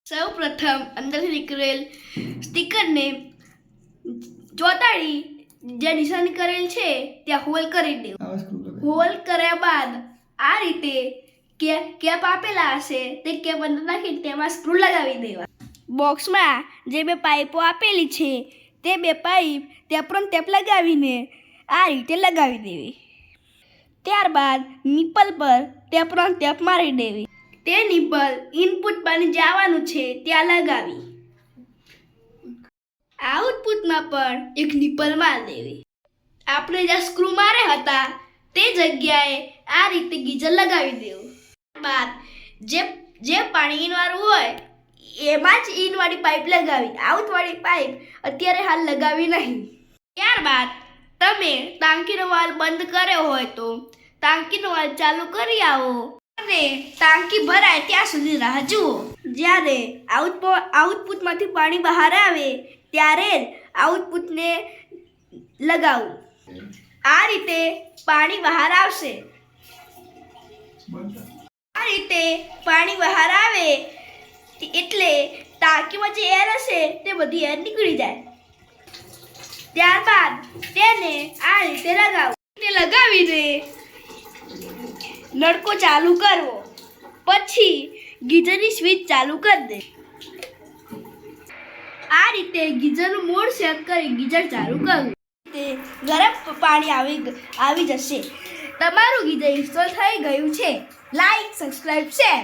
સૌ પ્રથમ અંદરથી નીકળેલ સ્ટીકરને ચોંટાડી જે નિશાની કરેલ છે ત્યાં હોલ કરી દેવું. હોલ કર્યા બાદ આ રીતે કેપ આપેલા હશે તે કેપ અંદર નાખી તેમાં સ્ક્રૂ લગાવી દેવા. બોક્સમાં જે બે પાઇપો આપેલી છે તે બે પાઇપ ટેપ લગાવીને આ રીતે લગાવી દેવી. ત્યારબાદ નિપલ પર ટેપ મારી દેવી. તે નિપલ ઇનપુટ પાણી જવાનું છે ત્યાં લગાવી. આઉટપુટમાં પણ એક નિપલ મારી દેવી. આપણે જ્યાં સ્ક્રૂ મારે હતા તે જગ્યાએ આ રીતે ગીઝર લગાવી દેવું. બાદ જે પાણી ઇનવાળું હોય એમાં જ ઇનવાળી પાઇપ લગાવી. આઉટવાળી પાઇપ અત્યારે હાલ લગાવી નહીં. ત્યારબાદ તમે ટાંકીનો વાલ્વ બંધ કર્યો હોય તો ટાંકીનો વાલ્વ ચાલુ કરી આવો અને ટાંકી ભરાય ત્યાં સુધી રાહ જુઓ. જ્યારે આઉટપુટમાંથી પાણી બહાર આવે ત્યારે જ આઉટપુટને લગાવવું. આ રીતે પાણી બહાર આવશે. આ રીતે પાણી બહાર આવે એટલે ટાંકીમાં જે એર હશે તે બધી એર નીકળી જાય. ત્યારબાદ તેને આ રીતે લગાવવું. લગાવીને નળકો ચાલુ કરવો. પછી ગીઝરની સ્વિચ ચાલુ કરી દે. આ રીતે ગીઝરનું મોડ સેટ કરી ગીઝર ચાલુ કરવું. તે ગરમ પાણી આવી જશે. તમારું ગીઝર ઇન્સ્ટોલ થઈ ગયું છે. Like, subscribe, share.